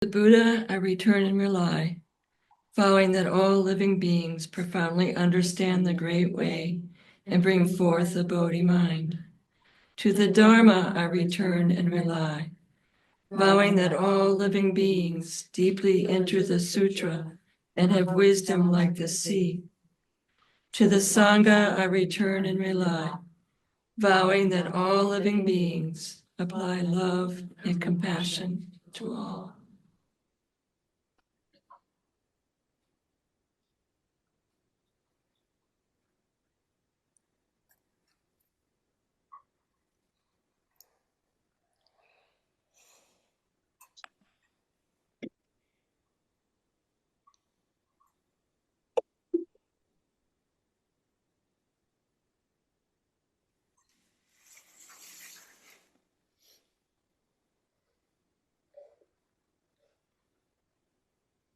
The Buddha, I return and rely, vowing that all living beings profoundly understand the great way and bring forth the Bodhi mind. To the Dharma I return and rely, vowing that all living beings deeply enter the sutra and have wisdom like the sea. To the Sangha I return and rely, vowing that all living beings apply love and compassion to all.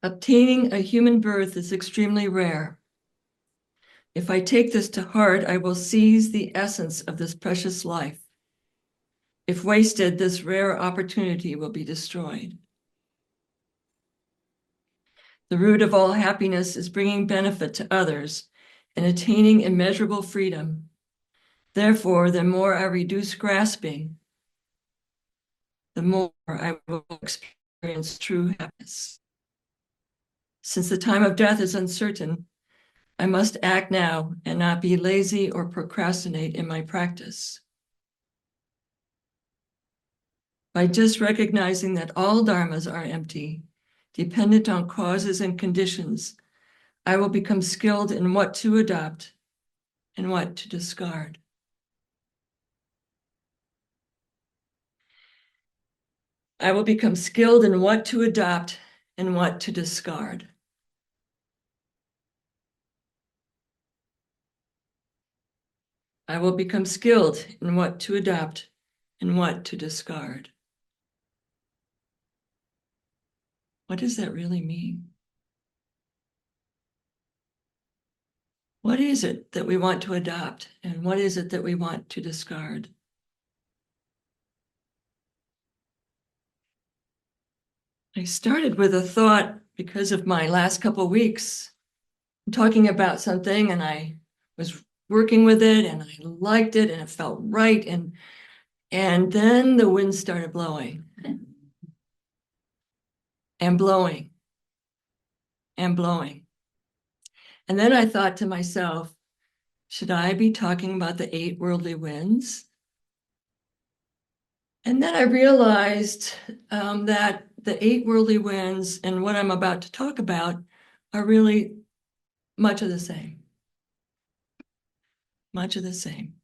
Obtaining a human birth is extremely rare. If I take this to heart, I will seize the essence of this precious life. If wasted, this rare opportunity will be destroyed. The root of all happiness is bringing benefit to others and attaining immeasurable freedom. Therefore, the more I reduce grasping, the more I will experience true happiness. Since the time of death is uncertain, I must act now and not be lazy or procrastinate in my practice. By just recognizing that all dharmas are empty, dependent on causes and conditions, I will become skilled in what to adopt and what to discard. I will become skilled in what to adopt and what to discard. I will become skilled in what to adopt and what to discard. What does that really mean? What is it that we want to adopt and what is it that we want to discard? I started with a thought because of my last couple of weeks talking about something, and I was working with it and I liked it and it felt right. And then the wind started blowing and blowing and blowing. And then I thought to myself, should I be talking about the 8 worldly winds? And then I realized that the 8 worldly winds and what I'm about to talk about are really much of the same. Much of the same.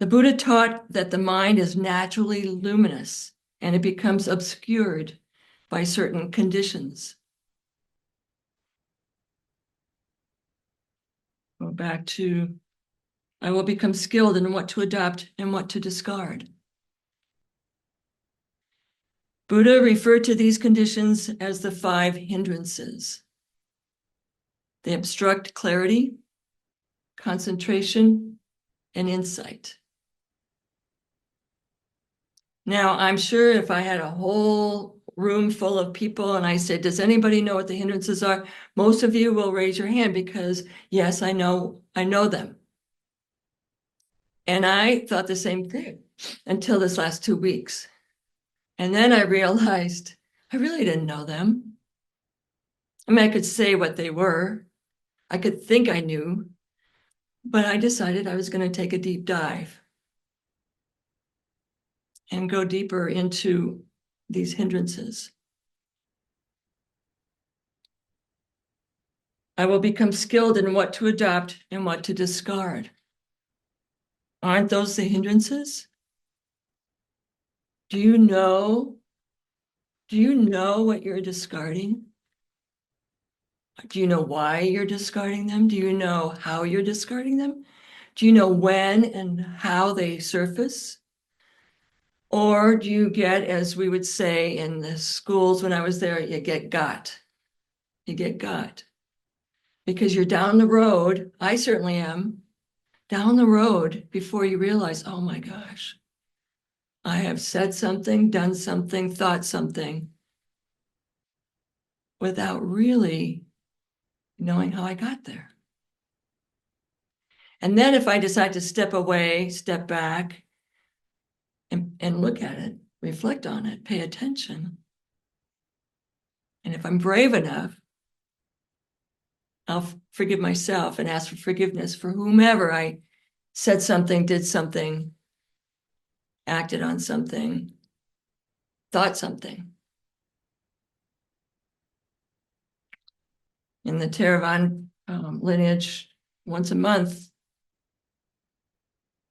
The Buddha taught that the mind is naturally luminous and it becomes obscured by certain conditions. Go back to, I will become skilled in what to adopt and what to discard. Buddha referred to these conditions as the 5 hindrances. They obstruct clarity, concentration, and insight. Now, I'm sure if I had a whole room full of people and I said, does anybody know what the hindrances are? Most of you will raise your hand because, yes, I know them. And I thought the same thing until this last 2 weeks. And then I realized I really didn't know them. I mean, I could say what they were. I could think I knew, but I decided I was going to take a deep dive and go deeper into these hindrances. I will become skilled in what to adopt and what to discard. Aren't those the hindrances? Do you know what you're discarding? Do you know why you're discarding them? Do you know how you're discarding them? Do you know when and how they surface? Or do you get, as we would say in the schools when I was there, you get got. You get got. Because you're down the road, I certainly am, down the road before you realize, oh my gosh, I have said something, done something, thought something without really knowing how I got there. And then if I decide to step away, step back, and look at it, reflect on it, pay attention. And if I'm brave enough, I'll forgive myself and ask for forgiveness for whomever I said something, did something, acted on something, thought something. In the Theravada lineage, once a month,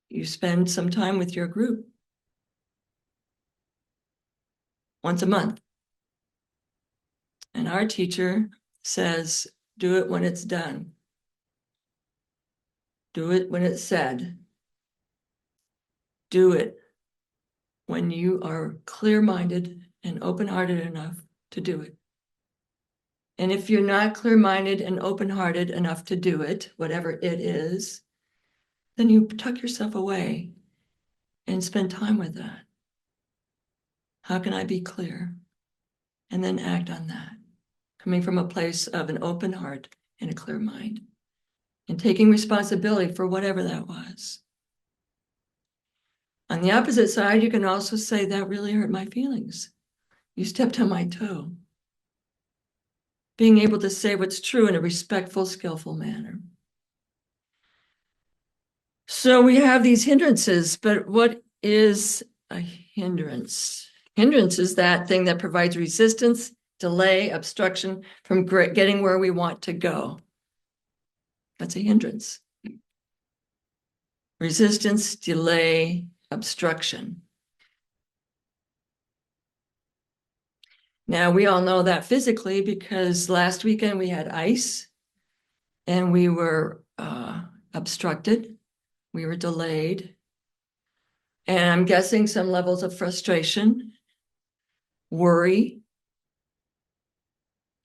you spend some time with your group. Once a month. And our teacher says, do it when it's done. Do it when it's said. Do it when you are clear-minded and open-hearted enough to do it. And if you're not clear-minded and open-hearted enough to do it, whatever it is, then you tuck yourself away and spend time with that. How can I be clear? And then act on that, coming from a place of an open heart and a clear mind, and taking responsibility for whatever that was. On the opposite side, you can also say, that really hurt my feelings. You stepped on my toe. Being able to say what's true in a respectful, skillful manner. So we have these hindrances, but what is a hindrance? Hindrance is that thing that provides resistance, delay, obstruction from getting where we want to go. That's a hindrance. Resistance, delay, obstruction. Now, we all know that physically because last weekend we had ice and we were obstructed. We were delayed. And I'm guessing some levels of frustration, worry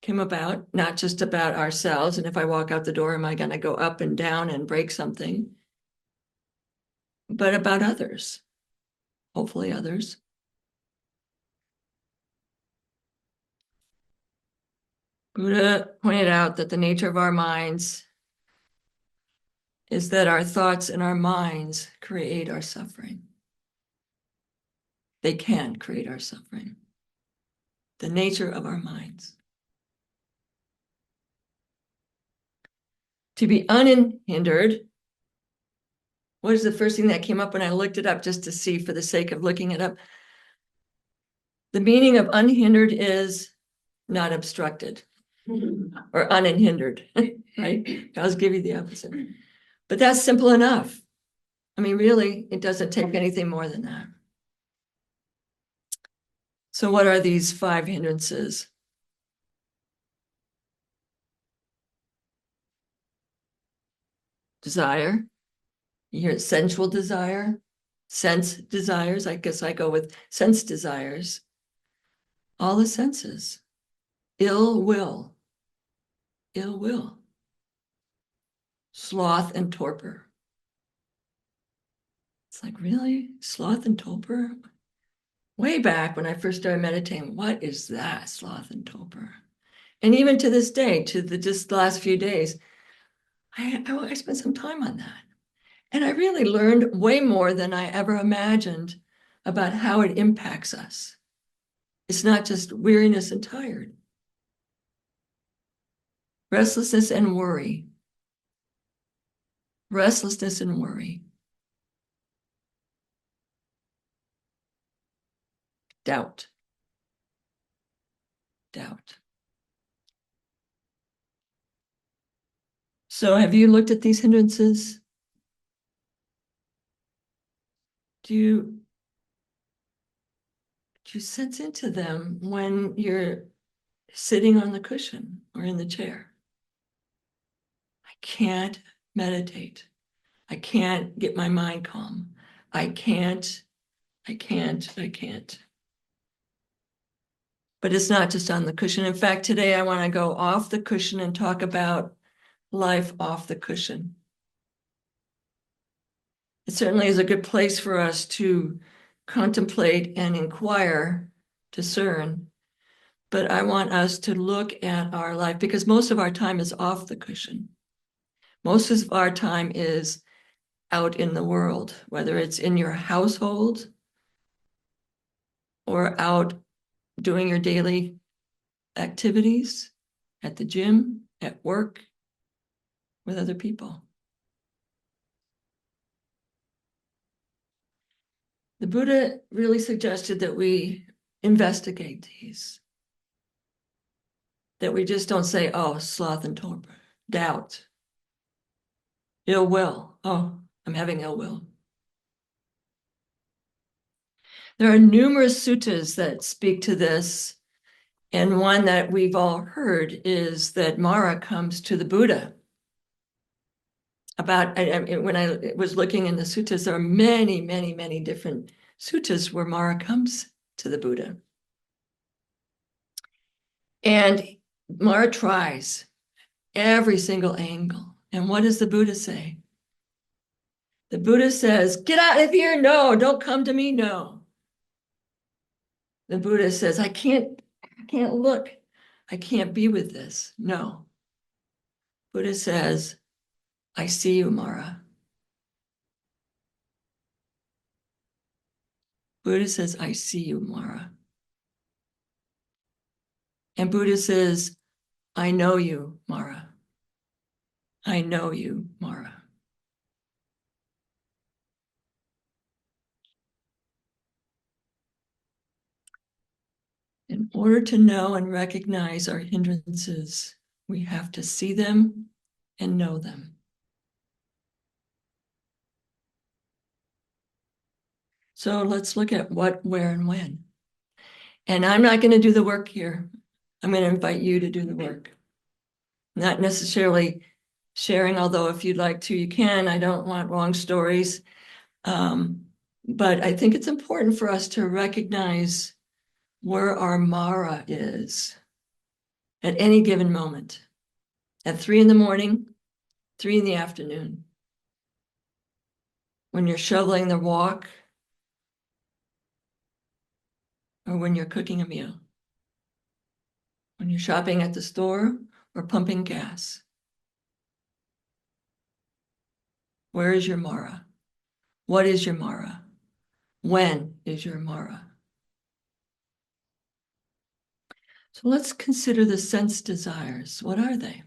came about, not just about ourselves. And if I walk out the door, am I going to go up and down and break something? But about others, hopefully others. Buddha pointed out that the nature of our minds is that our thoughts and our minds create our suffering. They can create our suffering. The nature of our minds. To be unhindered, what is the first thing that came up when I looked it up just to see for the sake of looking it up? The meaning of unhindered is not obstructed or unhindered, right? I'll give you the opposite. But that's simple enough. I mean, really, it doesn't take anything more than that. So what are these 5 hindrances? Desire. You hear it, sensual desire, sense desires. I guess I go with sense desires. All the senses. Ill will. Ill will. Sloth and torpor. It's like, really? Sloth and torpor? Way back when I first started meditating, what is that, sloth and torpor? And even to this day, just the last few days, I spent some time on that. And I really learned way more than I ever imagined about how it impacts us. It's not just weariness and tired. Restlessness and worry. Restlessness and worry. Doubt. Doubt. So have you looked at these hindrances? Do you sense into them when you're sitting on the cushion or in the chair? I can't meditate. I can't get my mind calm. I can't. But it's not just on the cushion. In fact, today I want to go off the cushion and talk about life off the cushion. It certainly is a good place for us to contemplate and inquire, discern, but I want us to look at our life, because most of our time is off the cushion. Most of our time is out in the world, whether it's in your household or out doing your daily activities at the gym, at work, with other people. The Buddha really suggested that we investigate these, that we just don't say, oh, sloth and torpor, doubt, ill will. Oh, I'm having ill will. There are numerous suttas that speak to this, and one that we've all heard is that Mara comes to the Buddha. When I was looking in the suttas, there are many, many, many different suttas where Mara comes to the Buddha. And Mara tries every single angle. And what does the Buddha say? The Buddha says, get out of here. No, don't come to me. No. The Buddha says, I can't look. I can't be with this. No. Buddha says, I see you, Mara. Buddha says, I see you, Mara. And Buddha says, I know you, Mara. I know you, Mara. In order to know and recognize our hindrances, we have to see them and know them. So let's look at what, where, and when. And I'm not going to do the work here. I'm going to invite you to do the work. Not necessarily sharing, although if you'd like to, you can. I don't want long stories. But I think it's important for us to recognize where our Mara is at any given moment. At 3 a.m, 3 p.m, when you're shoveling the walk, or when you're cooking a meal, when you're shopping at the store or pumping gas. Where is your Mara? What is your Mara? When is your Mara? So let's consider the sense desires. What are they?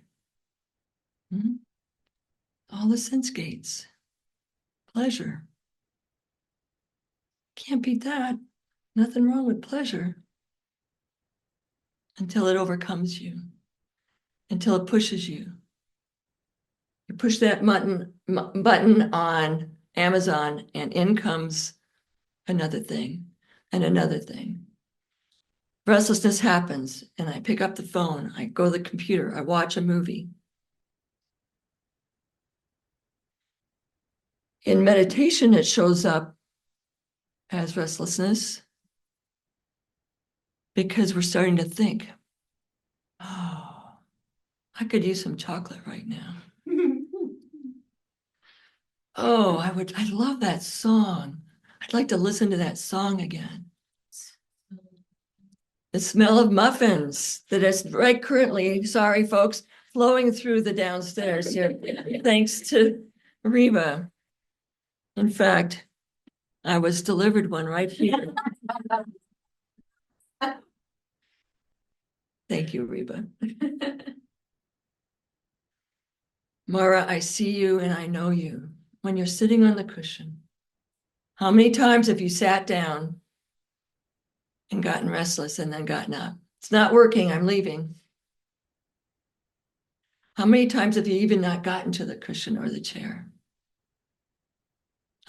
All the sense gates. Pleasure. Can't beat that. Nothing wrong with pleasure. Until it overcomes you. Until it pushes you. You push that button on Amazon and in comes another thing and another thing. Restlessness happens and I pick up the phone, I go to the computer, I watch a movie. In meditation, it shows up as restlessness because we're starting to think, oh, I could use some chocolate right now. Oh, I love that song. I'd like to listen to that song again. The smell of muffins that is right currently, sorry folks, flowing through the downstairs here, thanks to Reba. In fact, I was delivered one right here. Thank you, Reba. Mara, I see you and I know you. When you're sitting on the cushion, how many times have you sat down and gotten restless and then gotten up? It's not working, I'm leaving. How many times have you even not gotten to the cushion or the chair?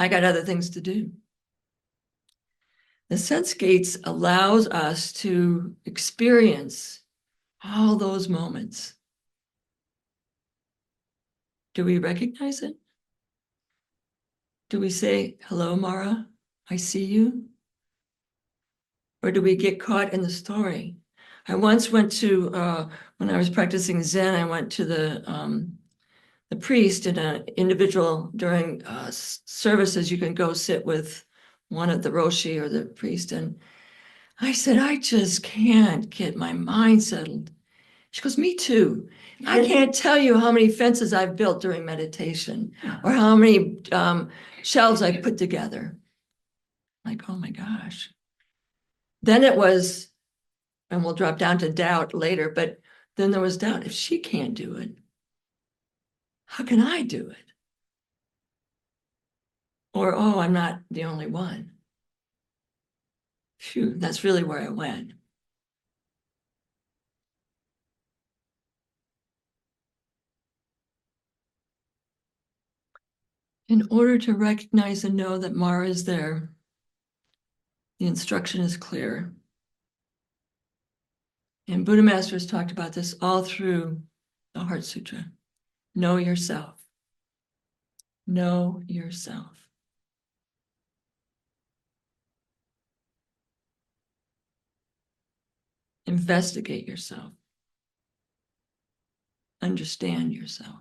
I got other things to do. The sense gates allows us to experience all those moments. Do we recognize it? Do we say, hello, Mara, I see you? Or do we get caught in the story? I once went to, when I was practicing Zen, I went to the priest in an individual during services. You can go sit with one of the Roshi or the priest, and I said, I just can't get my mind settled. She goes, me too. I can't tell you how many fences I've built during meditation or how many shelves I've put together. Like, oh my gosh. Then it was, and we'll drop down to doubt later, but then there was doubt. If she can't do it, how can I do it? Or, oh, I'm not the only one. Phew, that's really where I went. In order to recognize and know that Mara is there, the instruction is clear. And Buddha Masters talked about this all through the Heart Sutra. Know yourself. Know yourself. Investigate yourself. Understand yourself.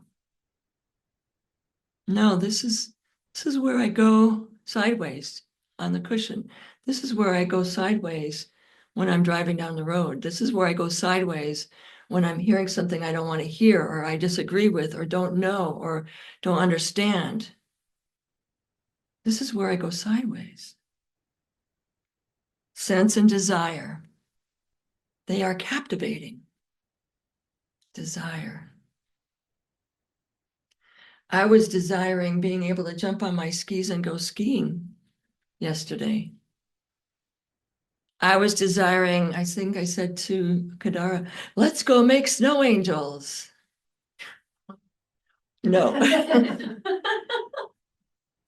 No, this is where I go sideways on the cushion. This is where I go sideways when I'm driving down the road. This is where I go sideways when I'm hearing something I don't want to hear, or I disagree with, or don't know, or don't understand. This is where I go sideways. Sense and desire, they are captivating. Desire. I was desiring being able to jump on my skis and go skiing yesterday. I was desiring, I think I said to Kadara, let's go make snow angels. No.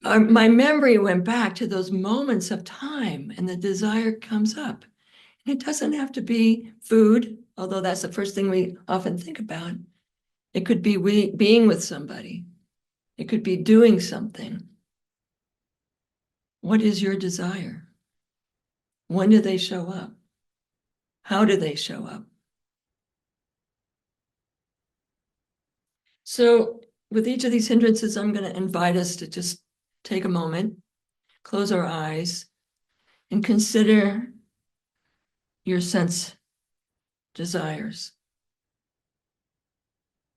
My memory went back to those moments of time, and the desire comes up. And it doesn't have to be food, although that's the first thing we often think about. It could be being with somebody. It could be doing something. What is your desire? When do they show up? How do they show up? So with each of these hindrances, I'm going to invite us to just take a moment, close our eyes, and consider your sense desires.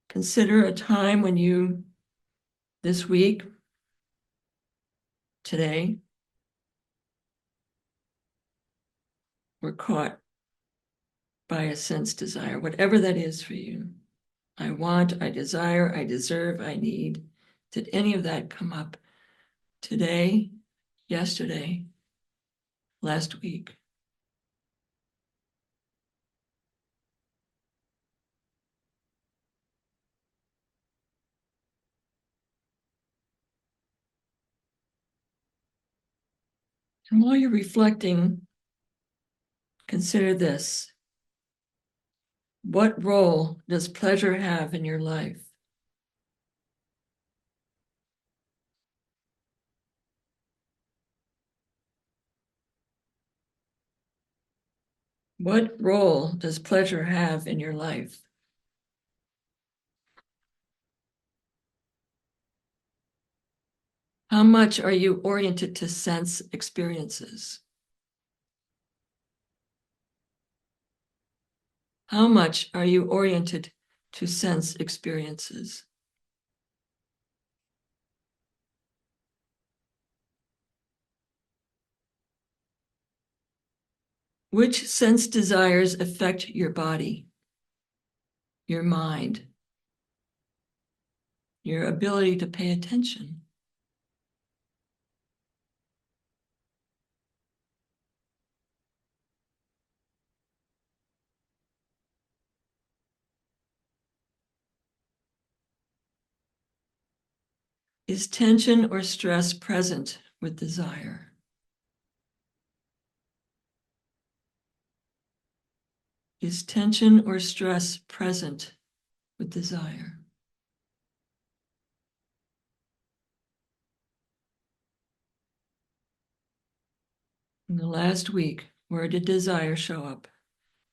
Consider a time when you, this week, today, were caught by a sense desire, whatever that is for you. I want, I desire, I deserve, I need. Did any of that come up today, yesterday, last week? And while you're reflecting, consider this. What role does pleasure have in your life? What role does pleasure have in your life? How much are you oriented to sense experiences? How much are you oriented to sense experiences? Which sense desires affect your body, your mind, your ability to pay attention? Is tension or stress present with desire? Is tension or stress present with desire? In the last week, where did desire show up,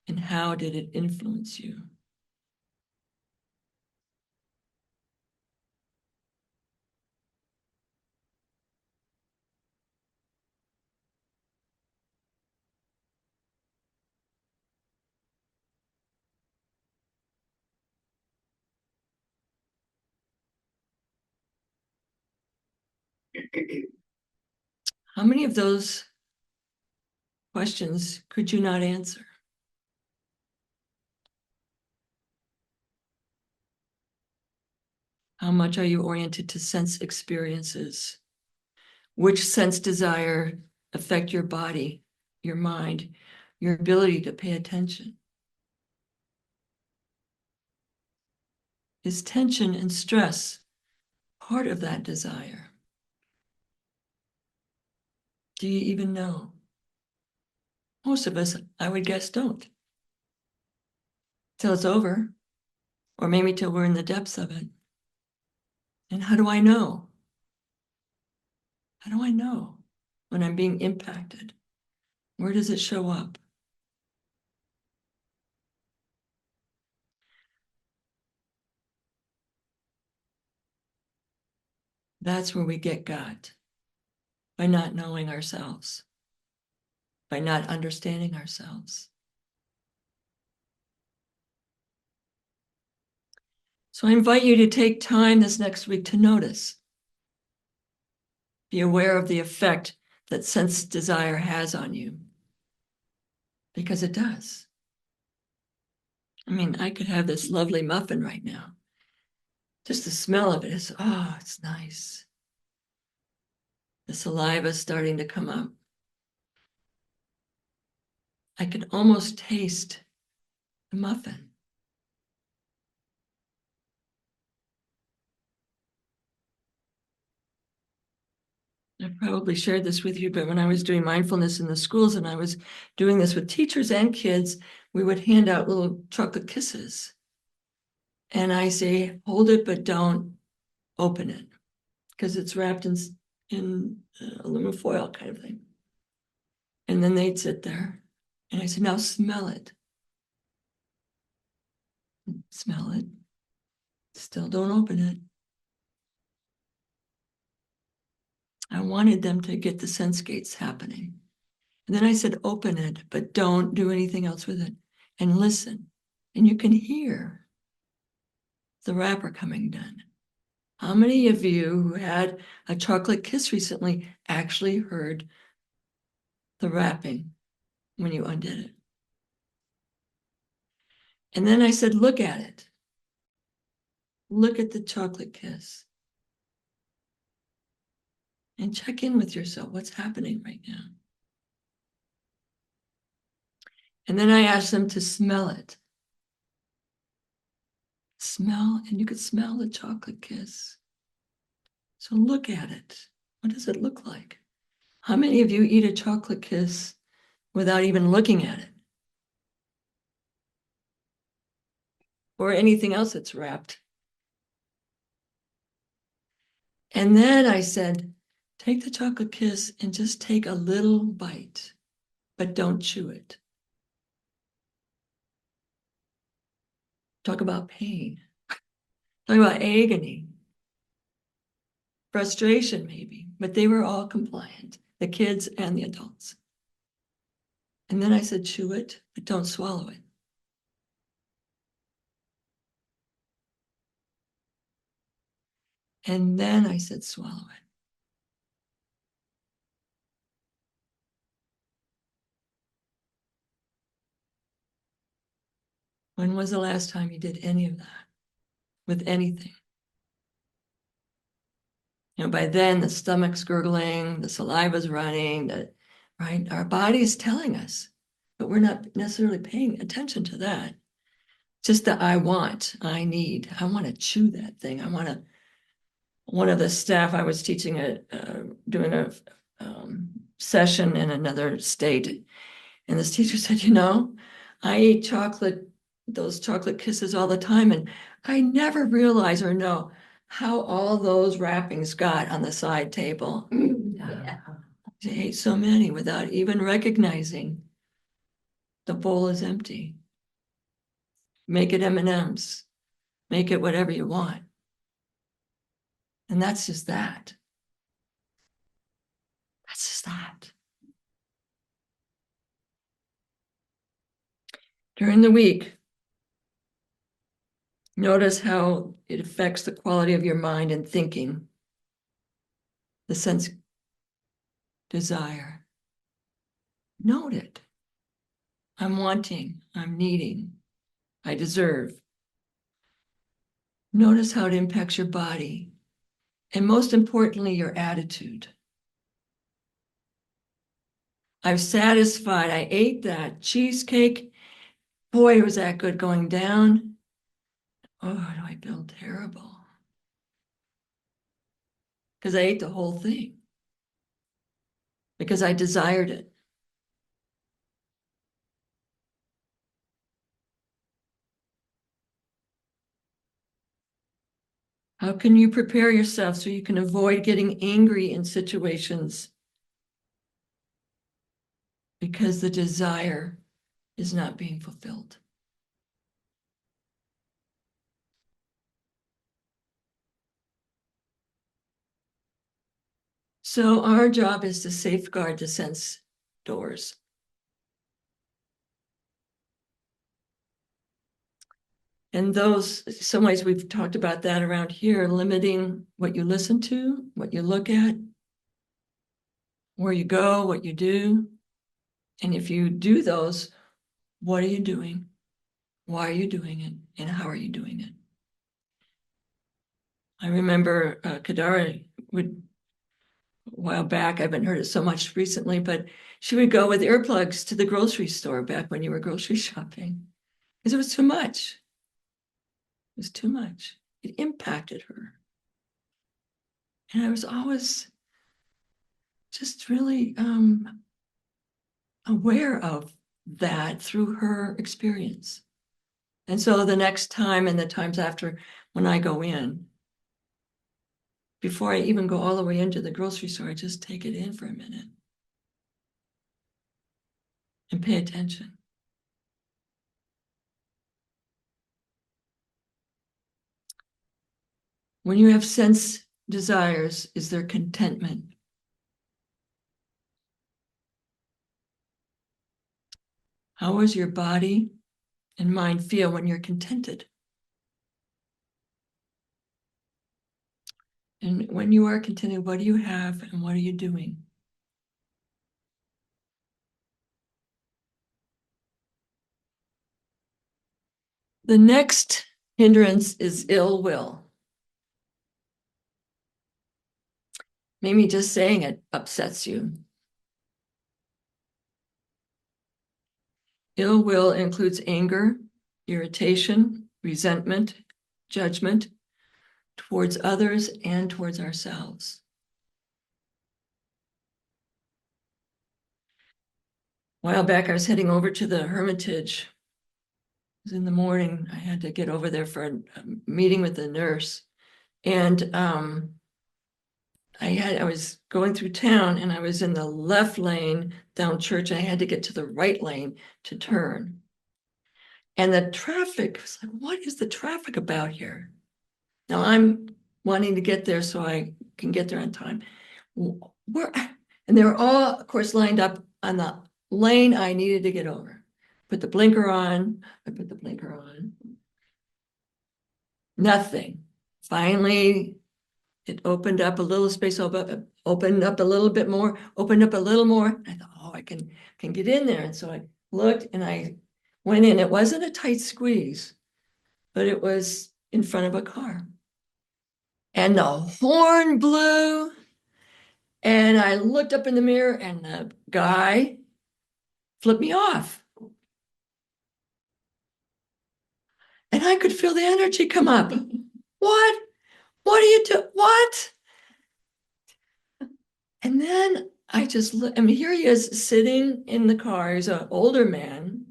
and how did it influence you? How many of those questions could you not answer? How much are you oriented to sense experiences? Which sense desire affect your body, your mind, your ability to pay attention? Is tension and stress part of that desire? Do you even know? Most of us, I would guess, don't. Till it's over, or maybe till we're in the depths of it. And how do I know? How do I know when I'm being impacted? Where does it show up? That's where we get got, by not knowing ourselves, by not understanding ourselves. So I invite you to take time this next week to notice. Be aware of the effect that sense desire has on you, because it does. I mean, I could have this lovely muffin right now. Just the smell of it is, oh, it's nice. The saliva is starting to come up. I can almost taste the muffin. I've probably shared this with you, but when I was doing mindfulness in the schools and I was doing this with teachers and kids, we would hand out little chocolate kisses. And I say, hold it, but don't open it, because it's wrapped in aluminum foil kind of thing. And then they'd sit there. And I said, now smell it. Smell it. Still don't open it. I wanted them to get the sense gates happening. And then I said, open it, but don't do anything else with it. And listen. And you can hear the wrapper coming down. How many of you who had a chocolate kiss recently actually heard the wrapping when you undid it? And then I said, look at it. Look at the chocolate kiss. And check in with yourself. What's happening right now? And then I asked them to smell it. Smell, and you could smell the chocolate kiss. So look at it. What does it look like? How many of you eat a chocolate kiss without even looking at it? Or anything else that's wrapped? And then I said, take the chocolate kiss and just take a little bite, but don't chew it. Talk about pain. Talk about agony. Frustration, maybe, but they were all compliant, the kids and the adults. And then I said, chew it, but don't swallow it. And then I said, swallow it. When was the last time you did any of that with anything? You know, by then the stomach's gurgling, the saliva's running, right? Our body's telling us, but we're not necessarily paying attention to that. Just the I want to chew that thing. One of the staff, I was teaching doing a session in another state. And this teacher said, I eat those chocolate kisses all the time. And I never realize or know how all those wrappings got on the side table. Yeah. She ate so many without even recognizing the bowl is empty. Make it M&Ms. Make it whatever you want. And that's just that. That's just that. During the week, notice how it affects the quality of your mind and thinking. the sense desire. Note it. I'm wanting, I'm needing, I deserve. Notice how it impacts your body, and most importantly, your attitude. I'm satisfied. I ate that cheesecake. Boy, was that good going down. Oh, do I feel terrible? Because I ate the whole thing. Because I desired it. How can you prepare yourself so you can avoid getting angry in situations? Because the desire is not being fulfilled. So our job is to safeguard the sense doors. And those, some ways we've talked about that around here, limiting what you listen to, what you look at, where you go, what you do. And if you do those, what are you doing? Why are you doing it? And how are you doing it? I remember Kadara would, a while back, I haven't heard it so much recently, but she would go with earplugs to the grocery store back when you were grocery shopping because it was too much. It was too much. It impacted her. And I was always just really aware of that through her experience. And so the next time and the times after, when I go in, before I even go all the way into the grocery store, I just take it in for a minute and pay attention. When you have sense desires, is there contentment? How does your body and mind feel when you're contented? And when you are contented, what do you have and what are you doing? The next hindrance is ill will. Maybe just saying it upsets you. Ill will includes anger, irritation, resentment, judgment towards others and towards ourselves. A while back, I was heading over to the Hermitage. It was in the morning. I had to get over there for a meeting with the nurse. And I was going through town and I was in the left lane down Church. I had to get to the right lane to turn. And the traffic was like, what is the traffic about here? Now I'm wanting to get there so I can get there on time. And they were all, of course, lined up on the lane I needed to get over. Put the blinker on. I put the blinker on. Nothing. Finally, it opened up a little space, opened up a little bit more, opened up a little more. I thought, oh, I can get in there. And so I looked and I went in. It wasn't a tight squeeze, but it was in front of a car. And the horn blew. And I looked up in the mirror and the guy flipped me off. And I could feel the energy come up. What? What do you do? What? And then I just look, I mean, here he is sitting in the car. He's an older man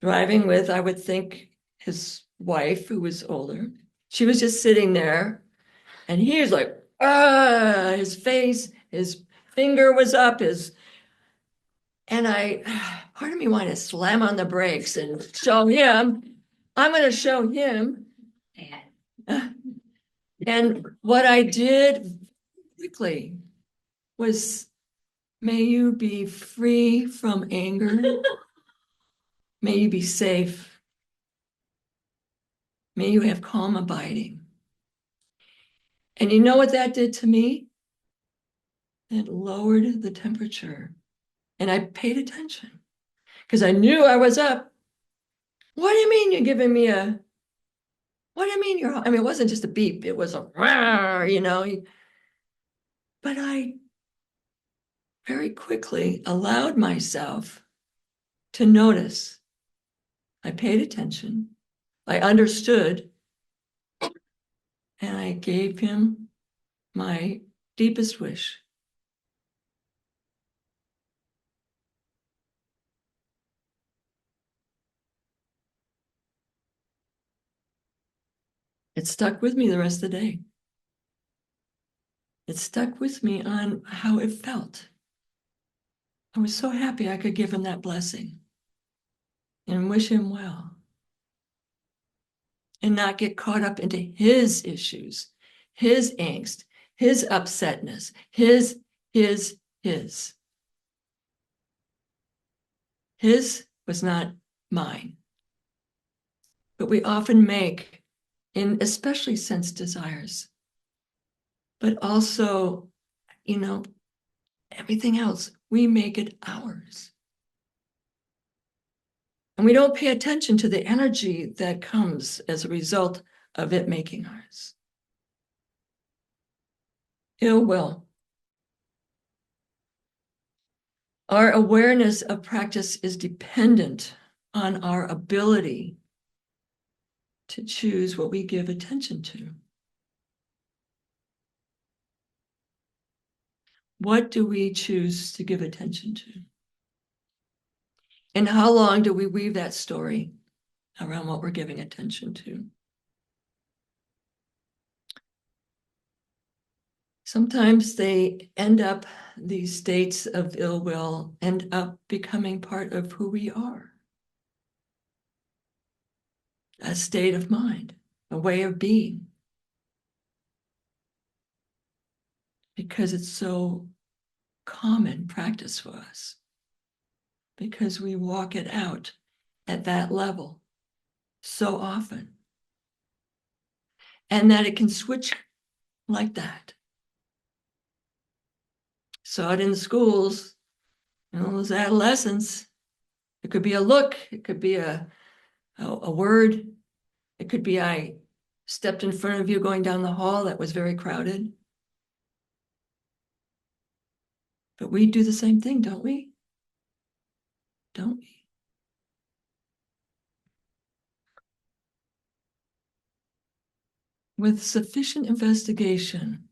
driving with, I would think, his wife, who was older. She was just sitting there. And he was like, his face, his finger was up, and part of me wanted to slam on the brakes and show him, I'm going to show him. And what I did quickly was, may you be free from anger. May you be safe. May you have calm abiding. And you know what that did to me? it lowered the temperature. And I paid attention because I knew I was up. What do you mean you're giving me a, what do you mean you're, I mean, it wasn't just a beep, it was a, but I very quickly allowed myself to notice. I paid attention. I understood. And I gave him my deepest wish. It stuck with me the rest of the day. It stuck with me on how it felt. I was so happy I could give him that blessing and wish him well and not get caught up into his issues, his angst, his upsetness, his. His was not mine. But we often make, in especially sense desires, but also, everything else, we make it ours. And we don't pay attention to the energy that comes as a result of it making ours. Ill will. Our awareness of practice is dependent on our ability to choose what we give attention to. What do we choose to give attention to? And how long do we weave that story around what we're giving attention to? Sometimes these states of ill will end up becoming part of who we are. A state of mind, a way of being. Because it's so common practice for us. Because we walk it out at that level so often. And that it can switch like that. Saw it in the schools, those adolescents. It could be a look, it could be a word, it could be I stepped in front of you going down the hall that was very crowded. But we do the same thing, don't we? Don't we? With sufficient investigation,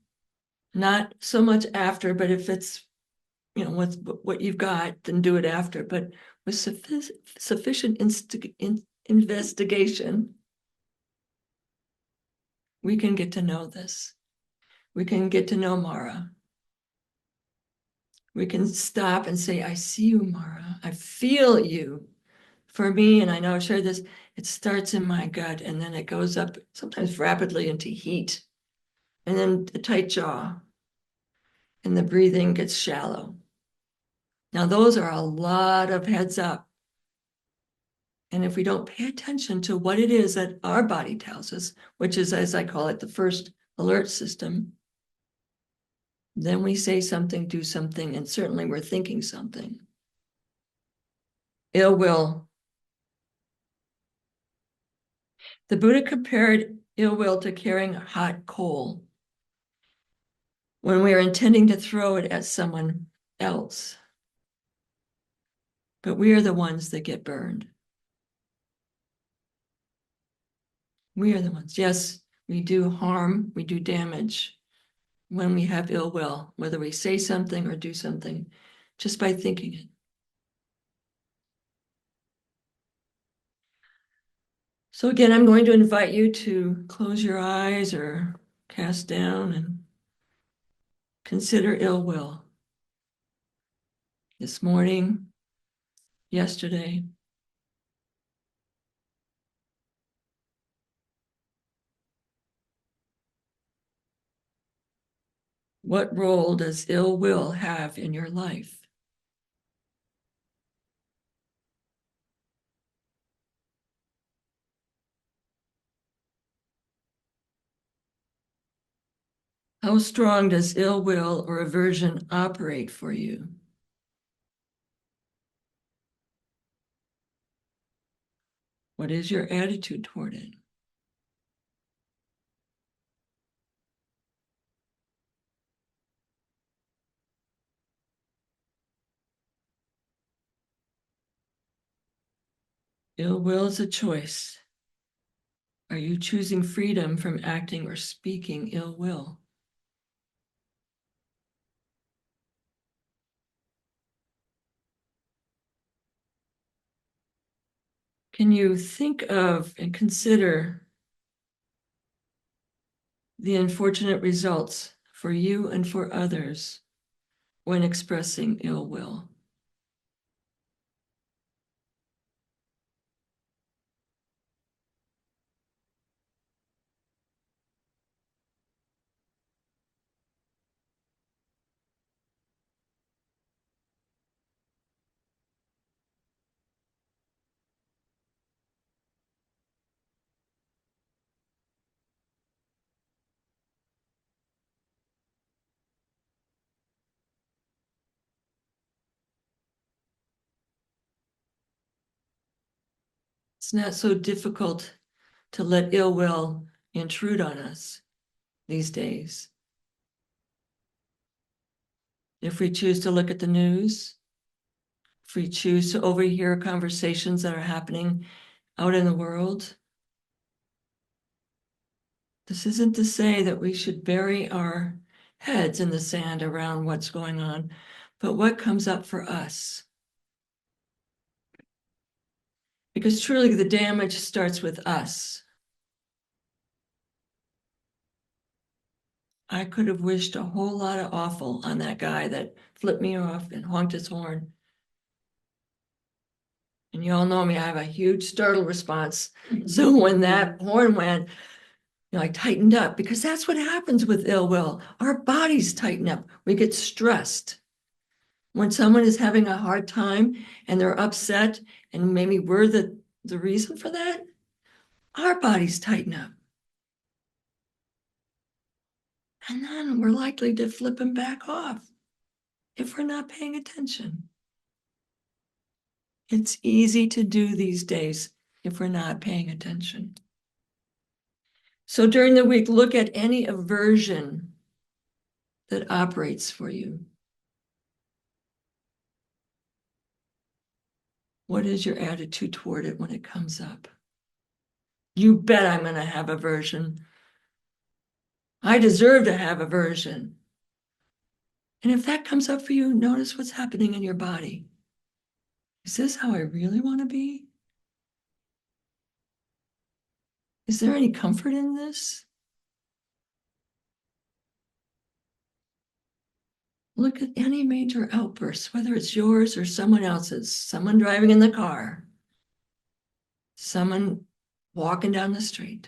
not so much after, but if it's, what you've got, then do it after. But with sufficient investigation, we can get to know this. We can get to know Mara. We can stop and say, I see you, Mara. I feel you. For me, and I know I've shared this, it starts in my gut and then it goes up sometimes rapidly into heat and then a tight jaw and the breathing gets shallow. Now, those are a lot of heads up. And if we don't pay attention to what it is that our body tells us, which is, as I call it, the first alert system, then we say something, do something, and certainly we're thinking something. Ill will. The Buddha compared ill will to carrying hot coal when we are intending to throw it at someone else. But we are the ones that get burned. We are the ones. Yes, we do harm, we do damage when we have ill will, whether we say something or do something, just by thinking it. So again, I'm going to invite you to close your eyes or cast down and consider ill will. This morning, yesterday. What role does ill will have in your life? How strong does ill will or aversion operate for you? What is your attitude toward it? Ill will is a choice. Are you choosing freedom from acting or speaking ill will? Can you think of and consider the unfortunate results for you and for others when expressing ill will? It's not so difficult to let ill will intrude on us these days. If we choose to look at the news, if we choose to overhear conversations that are happening out in the world, this isn't to say that we should bury our heads in the sand around what's going on, but what comes up for us. Because truly the damage starts with us. I could have wished a whole lot of awful on that guy that flipped me off and honked his horn. And you all know me, I have a huge startle response. So when that horn went, I tightened up, because that's what happens with ill will. Our bodies tighten up. We get stressed. When someone is having a hard time and they're upset, and maybe we're the reason for that, our bodies tighten up. And then we're likely to flip them back off if we're not paying attention. It's easy to do these days if we're not paying attention. So during the week, look at any aversion that operates for you. What is your attitude toward it when it comes up? You bet I'm going to have aversion. I deserve to have aversion. And if that comes up for you, notice what's happening in your body. Is this how I really want to be? Is there any comfort in this? Look at any major outburst, whether it's yours or someone else's, someone driving in the car, someone walking down the street.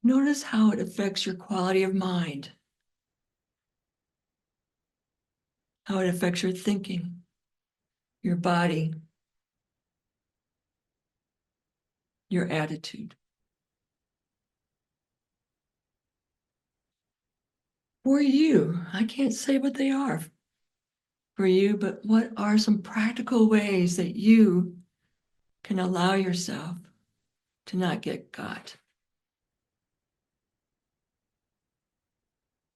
Notice how it affects your quality of mind, how it affects your thinking, your body, your attitude. For you, I can't say what they are for you, but what are some practical ways that you can allow yourself to not get got?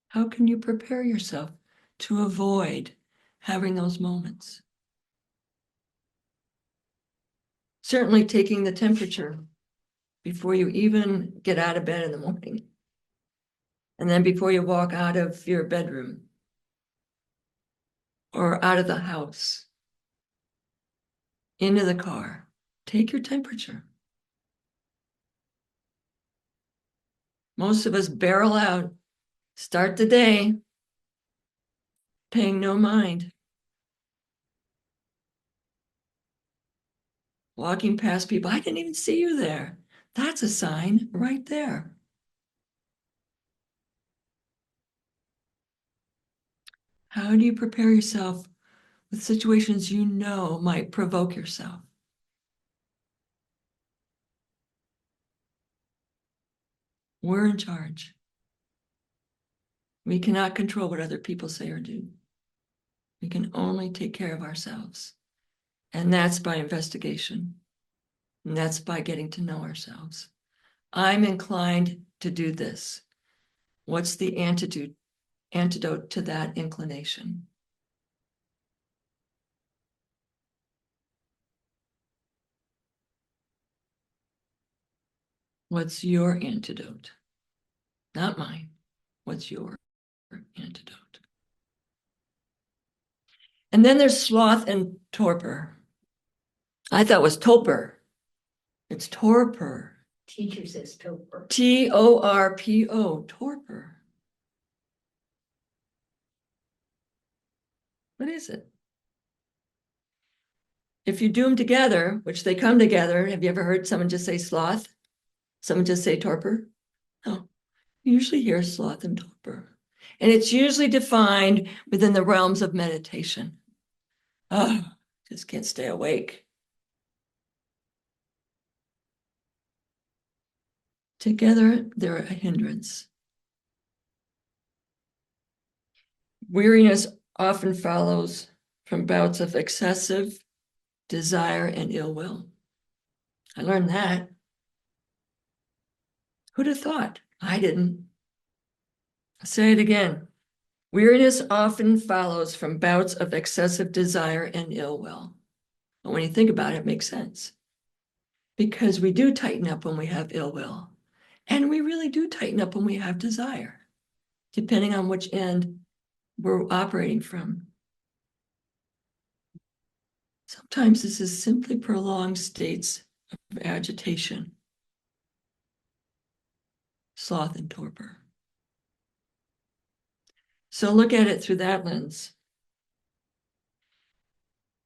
How can you prepare yourself to avoid having those moments? Certainly taking the temperature before you even get out of bed in the morning, and then before you walk out of your bedroom or out of the house, into the car. Take your temperature. Most of us barrel out, start the day, paying no mind. Walking past people, I didn't even see you there. That's a sign right there. How do you prepare yourself with situations you know might provoke yourself? We're in charge. We cannot control what other people say or do. We can only take care of ourselves. And that's by investigation. And that's by getting to know ourselves. I'm inclined to do this. What's the antidote to that inclination? What's your antidote? Not mine. What's your antidote? And then there's sloth and torpor. I thought it was torpor. It's torpor. Teacher says torpor. Torpo, torpor. What is it? If you do them together, which they come together, have you ever heard someone just say sloth? Someone just say torpor? No, you usually hear sloth and torpor. And it's usually defined within the realms of meditation. Oh, just can't stay awake. Together, they're a hindrance. Weariness often follows from bouts of excessive desire and ill will. I learned that. Who'd have thought? I didn't. I'll say it again. Weariness often follows from bouts of excessive desire and ill will. But when you think about it, it makes sense. Because we do tighten up when we have ill will. And we really do tighten up when we have desire, depending on which end we're operating from. Sometimes this is simply prolonged states of agitation, sloth and torpor. So look at it through that lens.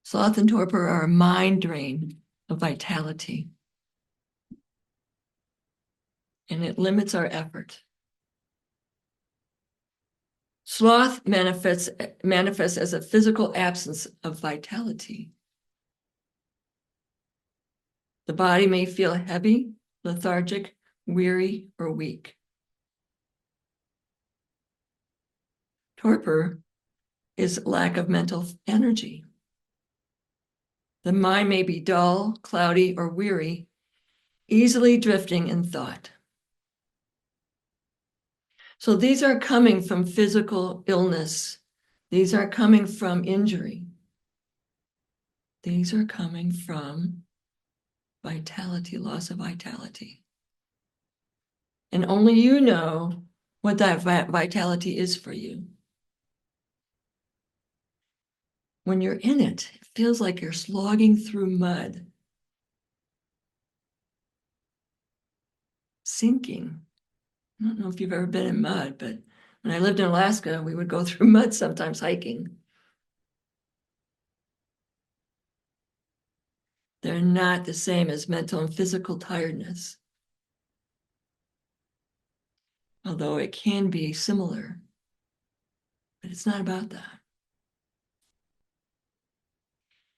Sloth and torpor are a mind drain of vitality. And it limits our effort. Sloth manifests as a physical absence of vitality. The body may feel heavy, lethargic, weary, or weak. Torpor is lack of mental energy. The mind may be dull, cloudy, or weary, easily drifting in thought. So these are coming from physical illness. These are coming from injury. These are coming from vitality, loss of vitality. And only you know what that vitality is for you. When you're in it, it feels like you're slogging through mud, sinking. I don't know if you've ever been in mud, but when I lived in Alaska, we would go through mud sometimes hiking. They're not the same as mental and physical tiredness, although it can be similar, but it's not about that.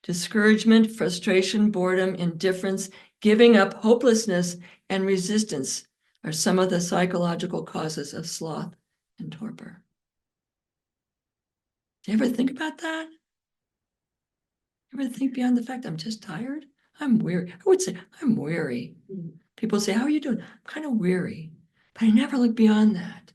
Discouragement, frustration, boredom, indifference, giving up, hopelessness, and resistance are some of the psychological causes of sloth and torpor. Do you ever think about that? You ever think beyond the fact I'm just tired? I'm weary. I would say I'm weary. People say, how are you doing? I'm kind of weary, but I never look beyond that.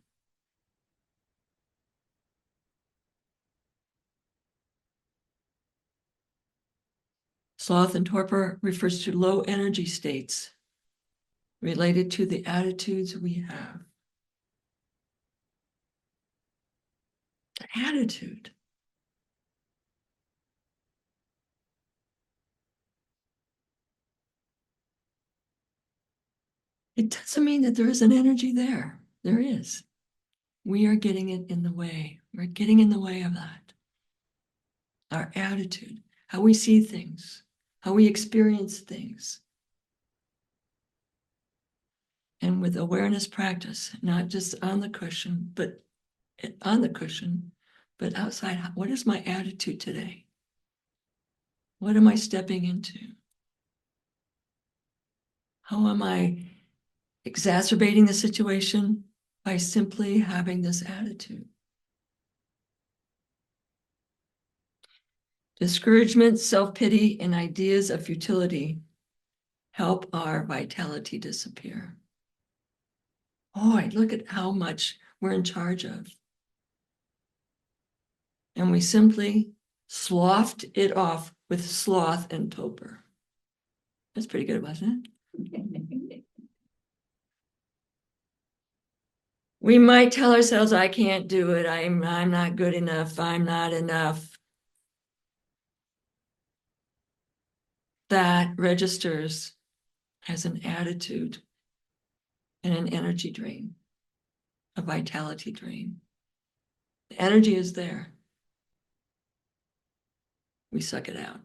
Sloth and torpor refers to low energy states related to the attitudes we have. The attitude. It doesn't mean that there isn't energy there. There is. We are getting it in the way. We're getting in the way of that. Our attitude, how we see things, how we experience things. And with awareness practice, not just on the cushion, but outside, what is my attitude today? What am I stepping into? How am I exacerbating the situation by simply having this attitude. Discouragement, self-pity, and ideas of futility help our vitality disappear. Boy, look at how much we're in charge of. And we simply sloughed it off with sloth and torpor. That's pretty good, wasn't it? We might tell ourselves, I can't do it. I'm not good enough. I'm not enough. That registers as an attitude and an energy drain, a vitality drain. The energy is there. We suck it out.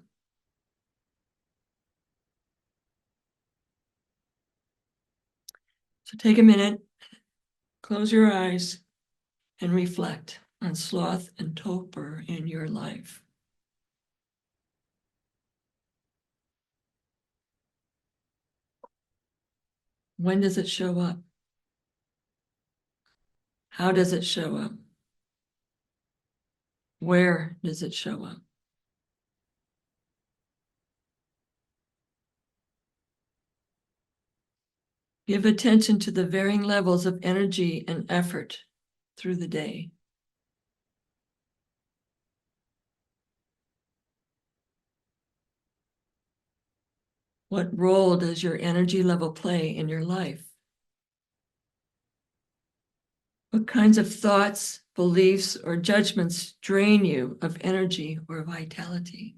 So take a minute, close your eyes, and reflect on sloth and torpor in your life. When does it show up? How does it show up? Where does it show up? Give attention to the varying levels of energy and effort through the day. What role does your energy level play in your life? What kinds of thoughts, beliefs, or judgments drain you of energy or vitality?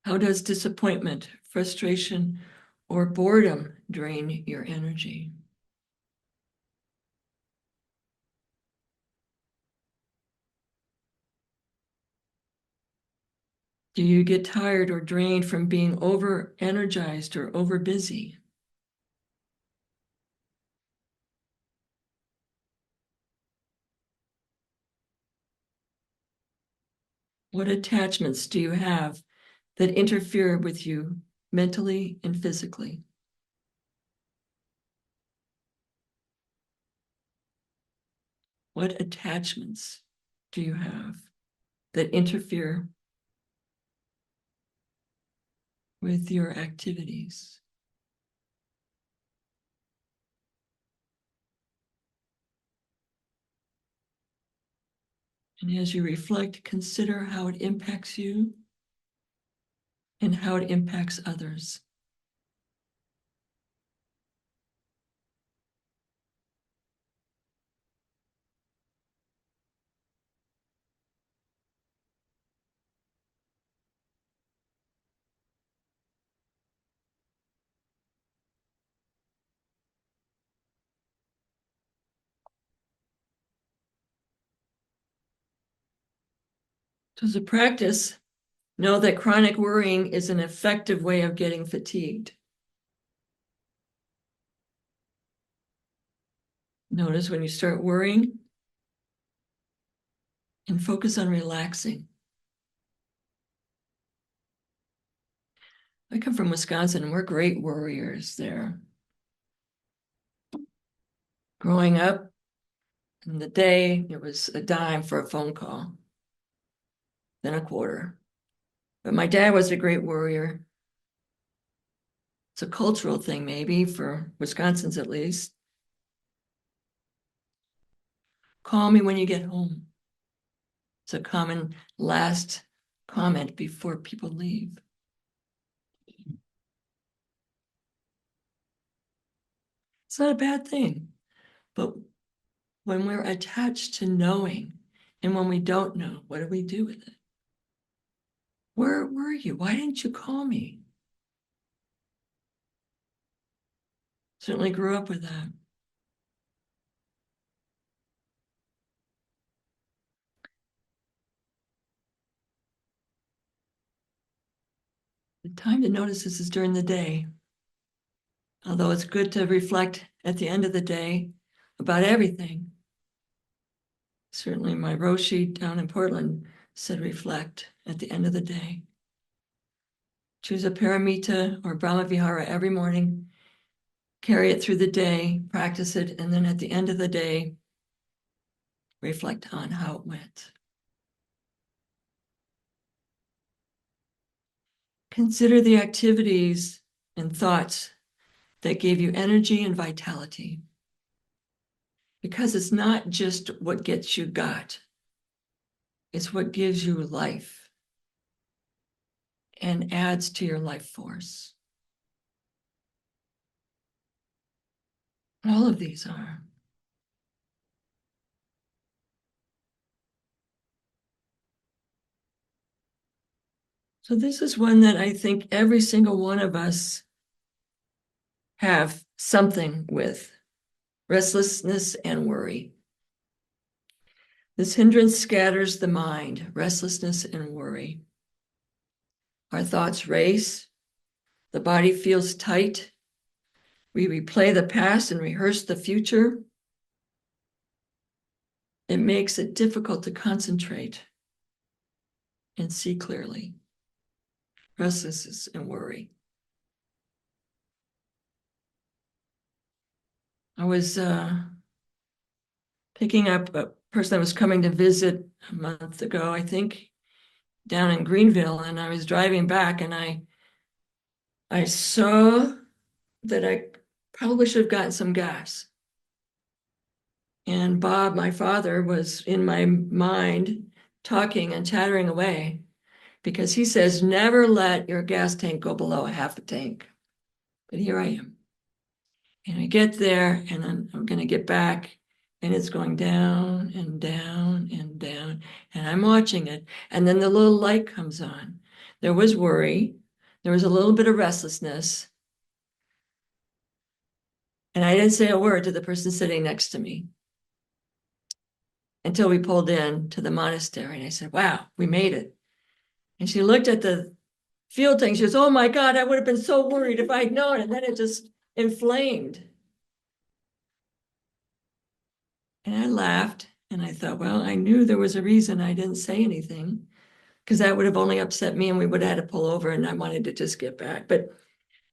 How does disappointment, frustration, or boredom drain your energy? Do you get tired or drained from being over-energized or over-busy? What attachments do you have that interfere with you mentally and physically? What attachments do you have that interfere with your activities? And as you reflect, consider how it impacts you and how it impacts others. So as a practice, know that chronic worrying is an effective way of getting fatigued. Notice when you start worrying and focus on relaxing. I come from Wisconsin and we're great worriers there. Growing up in the day, it was a dime for a phone call, then a quarter. But my dad was a great worrier. It's a cultural thing, maybe, for Wisconsins at least. Call me when you get home. It's a common last comment before people leave. It's not a bad thing, but when we're attached to knowing and when we don't know, what do we do with it? Where were you? Why didn't you call me? Certainly grew up with that. The time to notice this is during the day. Although it's good to reflect at the end of the day about everything. Certainly my Roshi down in Portland said reflect at the end of the day. Choose a paramita or Brahmavihara every morning, carry it through the day, practice it, and then at the end of the day, reflect on how it went. Consider the activities and thoughts that gave you energy and vitality. Because it's not just what gets you got, it's what gives you life and adds to your life force. All of these are. So this is one that I think every single one of us have something with: restlessness and worry. This hindrance scatters the mind, restlessness and worry. Our thoughts race, the body feels tight, we replay the past and rehearse the future. It makes it difficult to concentrate and see clearly. Restlessness and worry. I was picking up a person that was coming to visit a month ago, I think, down in Greenville, and I was driving back, and I saw that I probably should have gotten some gas. And Bob, my father, was in my mind talking and chattering away, because he says, never let your gas tank go below a half a tank. But here I am. And I get there, and I'm going to get back, and it's going down and down and down. And I'm watching it. And then the little light comes on. There was worry. There was a little bit of restlessness. And I didn't say a word to the person sitting next to me until we pulled in to the monastery. And I said, wow, we made it. And she looked at the field tank. She goes, oh my God, I would have been so worried if I'd known. And then it just inflamed. And I laughed, and I thought, well, I knew there was a reason I didn't say anything, because that would have only upset me and we would have had to pull over, and I wanted to just get back. But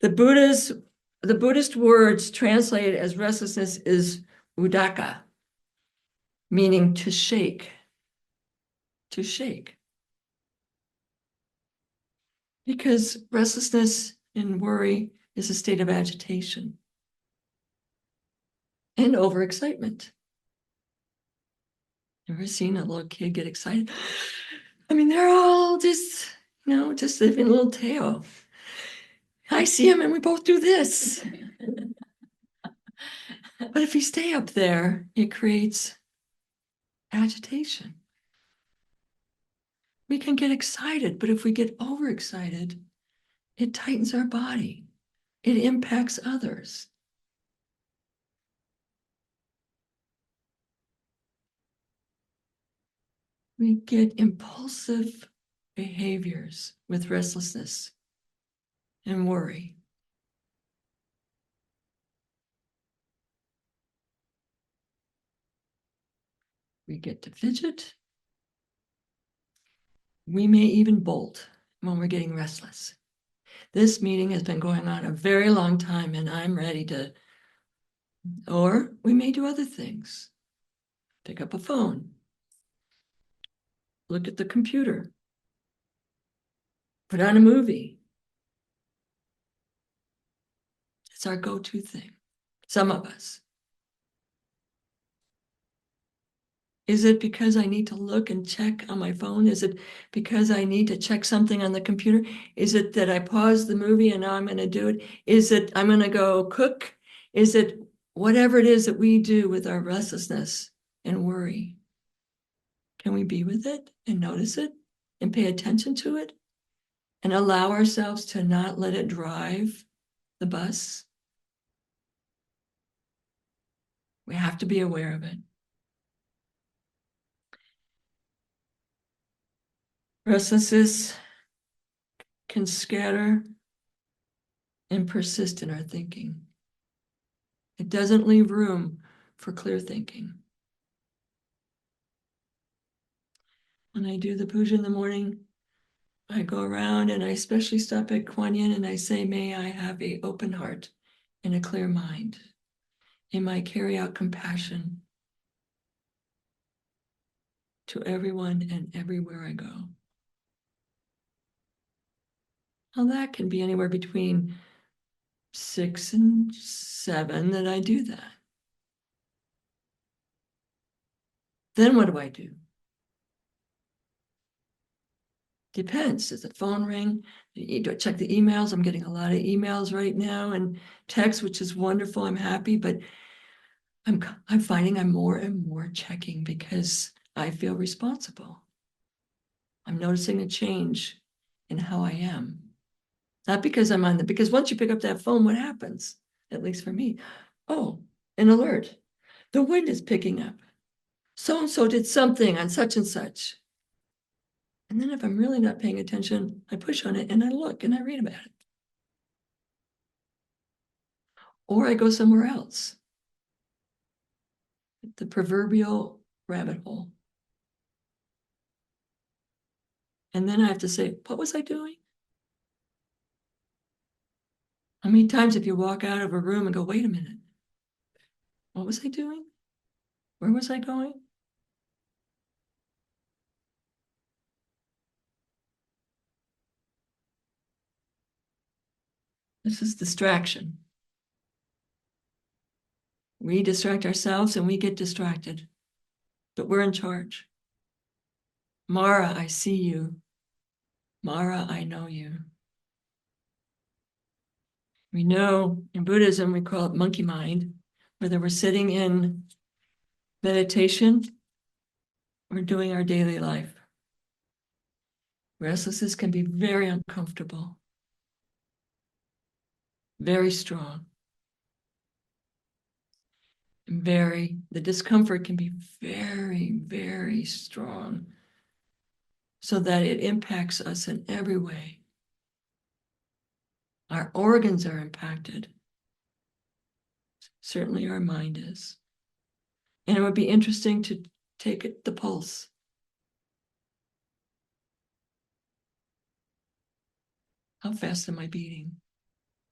the Buddhist words translated as restlessness is udaka, meaning to shake, to shake. Because restlessness and worry is a state of agitation and overexcitement. Ever seen a little kid get excited? I mean, they're all just, just living a little tale. I see him and we both do this. But if you stay up there, it creates agitation. We can get excited, but if we get overexcited, it tightens our body. It impacts others. We get impulsive behaviors with restlessness and worry. We get to fidget. We may even bolt when we're getting restless. This meeting has been going on a very long time, and I'm ready to, or we may do other things. Pick up a phone, look at the computer, put on a movie. It's our go-to thing, some of us. Is it because I need to look and check on my phone? Is it because I need to check something on the computer? Is it that I paused the movie and now I'm going to do it? Is it I'm going to go cook? Is it whatever it is that we do with our restlessness and worry? Can we be with it and notice it and pay attention to it and allow ourselves to not let it drive the bus? We have to be aware of it. Restlessness can scatter and persist in our thinking. It doesn't leave room for clear thinking. When I do the puja in the morning, I go around and I especially stop at Kuan Yin and I say, may I have an open heart and a clear mind. And I carry out compassion to everyone and everywhere I go. Now that can be anywhere between 6 and 7 that I do that. Then what do I do? Depends. Does the phone ring? Do I check the emails? I'm getting a lot of emails right now and texts, which is wonderful. I'm happy, but I'm finding I'm more and more checking because I feel responsible. I'm noticing a change in how I am. Not because I'm on because once you pick up that phone, what happens? At least for me. Oh, an alert. The wind is picking up. So-and-so did something on such and such. And then if I'm really not paying attention, I push on it and I look and I read about it. Or I go somewhere else. The proverbial rabbit hole. And then I have to say, what was I doing? How many times if you walk out of a room and go, wait a minute, what was I doing? Where was I going? This is distraction. We distract ourselves and we get distracted, but we're in charge. Mara, I see you. Mara, I know you. We know in Buddhism, we call it monkey mind, whether we're sitting in meditation or doing our daily life. Restlessness can be very uncomfortable, very strong. The discomfort can be very, very strong so that it impacts us in every way. Our organs are impacted. Certainly our mind is. And it would be interesting to take the pulse. How fast am I beating?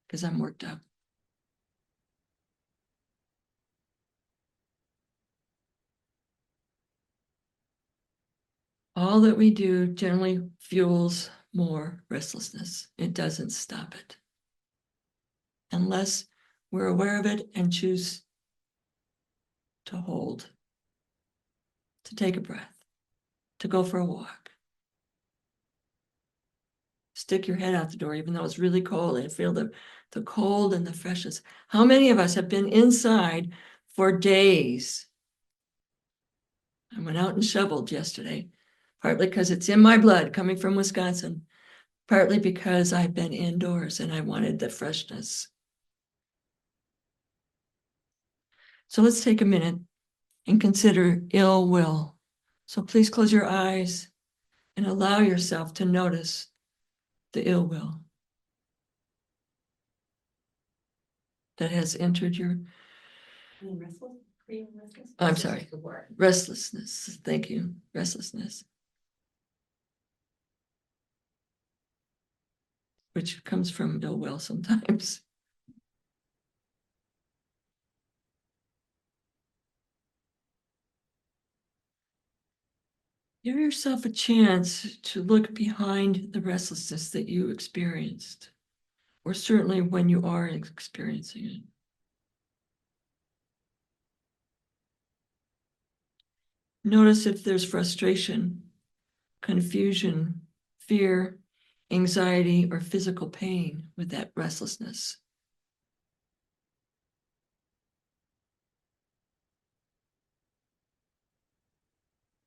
Because I'm worked up. All that we do generally fuels more restlessness. It doesn't stop it. Unless we're aware of it and choose to hold, to take a breath, to go for a walk. Stick your head out the door, even though it's really cold, and feel the cold and the freshness. How many of us have been inside for days? I went out and shoveled yesterday, partly because it's in my blood coming from Wisconsin, partly because I've been indoors and I wanted the freshness. So let's take a minute and consider ill will. So please close your eyes and allow yourself to notice the ill will that has entered your, I'm sorry, restlessness. Thank you, restlessness, which comes from ill will sometimes. Give yourself a chance to look behind the restlessness that you experienced, or certainly when you are experiencing it. Notice if there's frustration, confusion, fear, anxiety, or physical pain with that restlessness.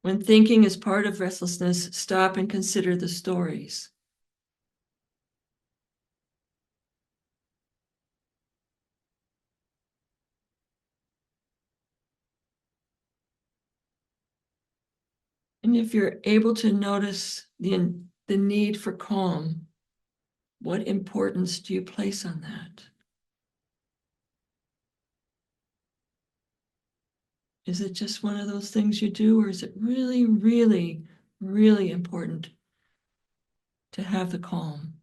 When thinking is part of restlessness, stop and consider the stories. And if you're able to notice the need for calm, what importance do you place on that? Is it just one of those things you do, or is it really, really really important to have the calm.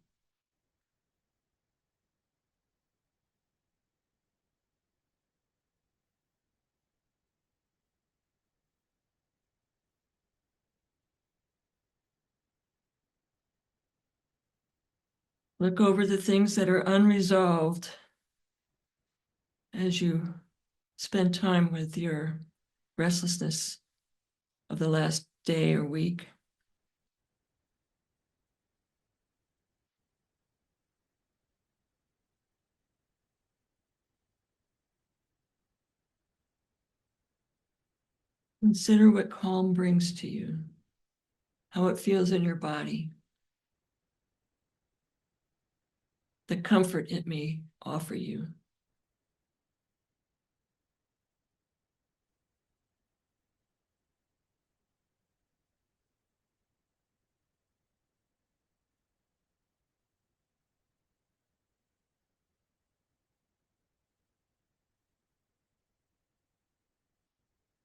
Look over the things that are unresolved as you spend time with your restlessness of the last day or week. Consider what calm brings to you, how it feels in your body, the comfort it may offer you.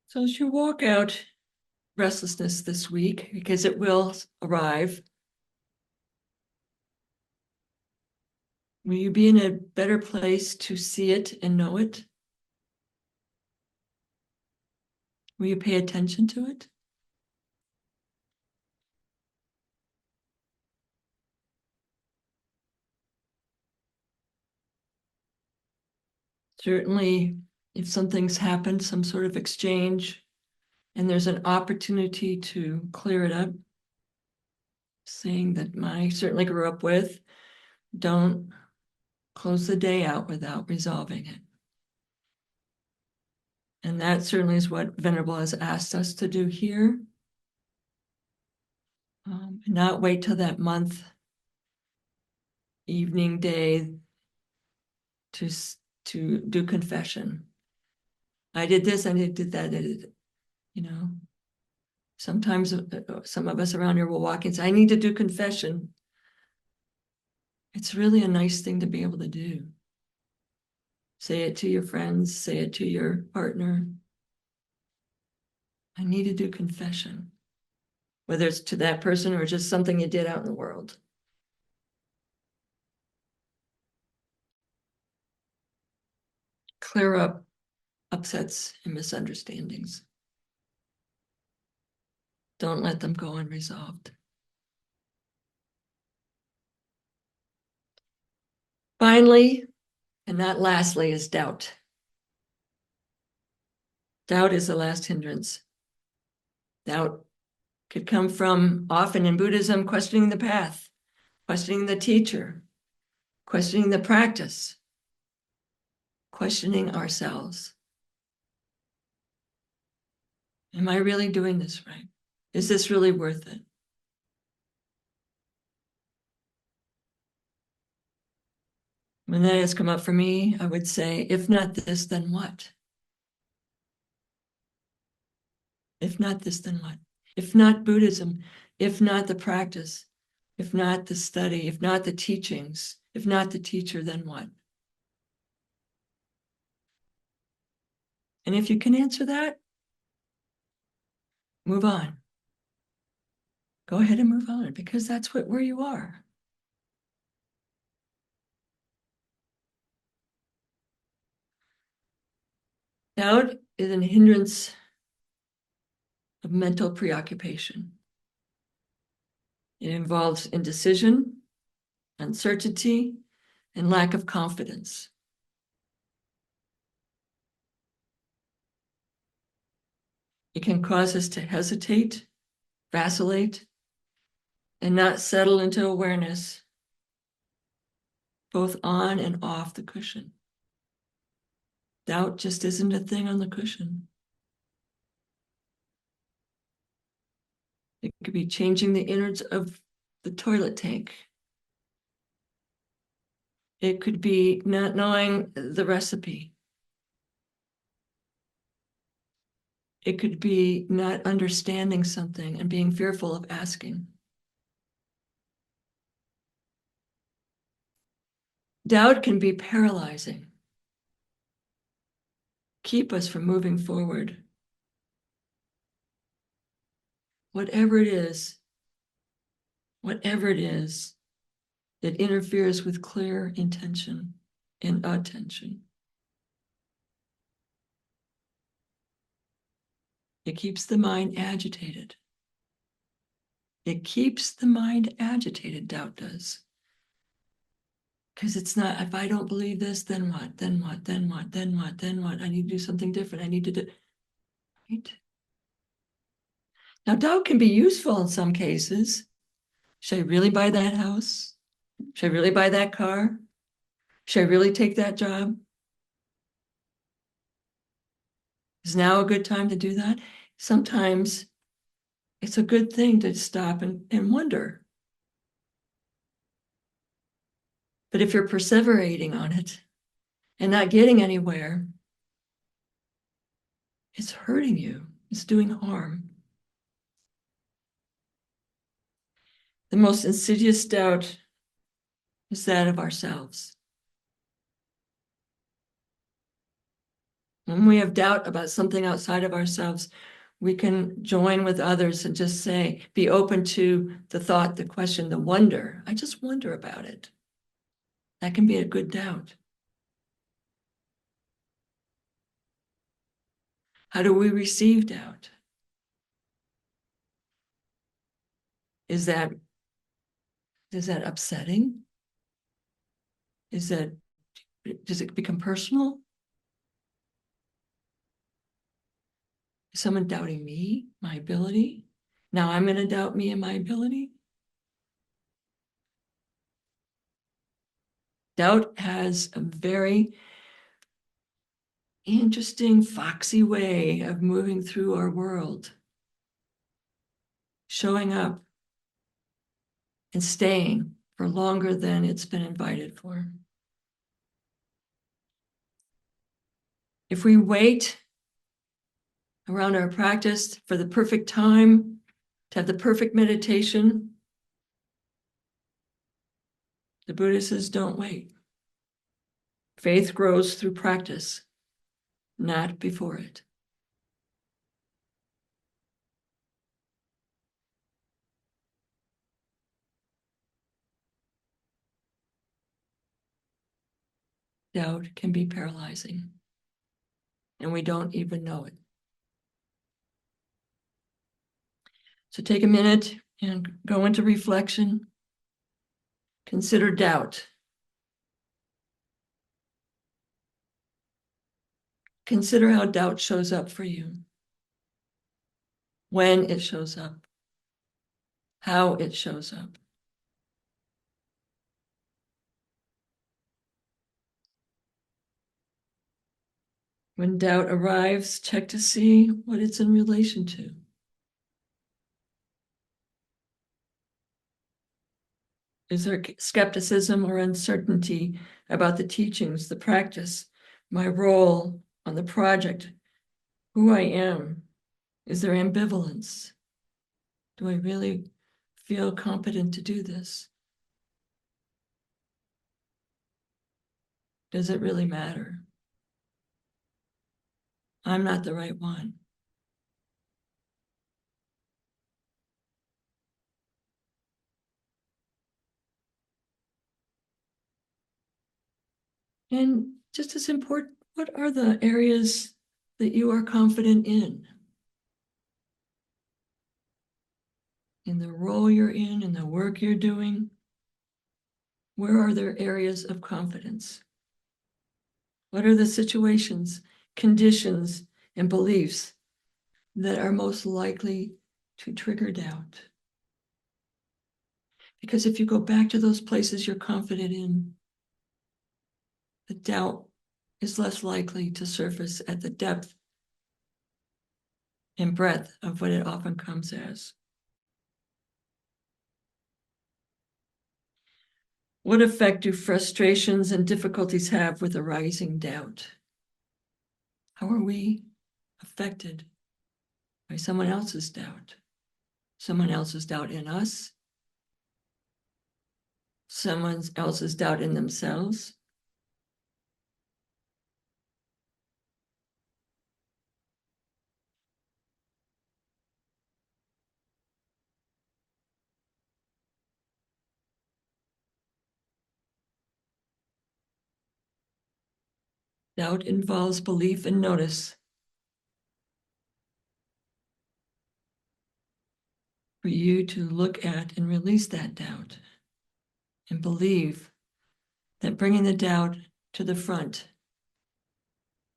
So as you walk out restlessness this week, because it will arrive, will you be in a better place to see it and know it? Will you pay attention to it? Certainly, if something's happened, some sort of exchange, and there's an opportunity to clear it up, saying that I certainly grew up with, don't close the day out without resolving it. And that certainly is what Venerable has asked us to do here. Not wait till that month, evening, day to do confession. I did this, I did that, you know. Sometimes some of us around here will walk in and say, I need to do confession. It's really a nice thing to be able to do. Say it to your friends, say it to your partner. I need to do confession, whether it's to that person or just something you did out in the world. Clear up upsets and misunderstandings. Don't let them go unresolved. Finally, and not lastly, is doubt. Doubt is the last hindrance. Doubt could come from, often in Buddhism, questioning the path, questioning the teacher, questioning the practice, questioning ourselves. Am I really doing this right? Is this really worth it? When that has come up for me, I would say, if not this, then what? If not this, then what? If not Buddhism, if not the practice, if not the study, if not the teachings, if not the teacher, then what? And if you can answer that, move on. Go ahead and move on, because that's where you are. Doubt is a hindrance of mental preoccupation. It involves indecision, uncertainty, and lack of confidence. It can cause us to hesitate, vacillate, and not settle into awareness, both on and off the cushion. Doubt just isn't a thing on the cushion. It could be changing the innards of the toilet tank. It could be not knowing the recipe. It could be not understanding something and being fearful of asking. Doubt can be paralyzing, keep us from moving forward. whatever it is that interferes with clear intention and attention. It keeps the mind agitated. It keeps the mind agitated, doubt does. Because it's not, if I don't believe this, then what? Then what? Then what? Then what? Then what? I need to do something different. I need to do, right? Now, doubt can be useful in some cases. Should I really buy that house? Should I really buy that car? Should I really take that job? Is now a good time to do that? Sometimes it's a good thing to stop and wonder. But if you're perseverating on it and not getting anywhere, it's hurting you. It's doing harm. The most insidious doubt is that of ourselves. When we have doubt about something outside of ourselves, we can join with others and just say, be open to the thought, the question, the wonder. I just wonder about it. That can be a good doubt. How do we receive doubt? Is that upsetting? Does it become personal? Is someone doubting me, my ability? Now I'm going to doubt me and my ability? Doubt has a very interesting, foxy way of moving through our world, showing up and staying for longer than it's been invited for. If we wait around our practice for the perfect time, to have the perfect meditation, the Buddha says, don't wait. Faith grows through practice, not before it. Doubt can be paralyzing, and we don't even know it. So take a minute and go into reflection. Consider doubt. Consider how doubt shows up for you, when it shows up, how it shows up. When doubt arrives, check to see what it's in relation to. Is there skepticism or uncertainty about the teachings, the practice, my role on the project, who I am? Is there ambivalence? Do I really feel competent to do this? Does it really matter? I'm not the right one. And just as important, what are the areas that you are confident in? In the role you're in the work you're doing? Where are there areas of confidence? What are the situations, conditions, and beliefs that are most likely to trigger doubt? Because if you go back to those places you're confident in, the doubt is less likely to surface at the depth and breadth of what it often comes as. What effect do frustrations and difficulties have with arising doubt? How are we affected by someone else's doubt? Someone else's doubt in us? Someone else's doubt in themselves? Doubt involves belief and notice. For you to look at and release that doubt and believe that bringing the doubt to the front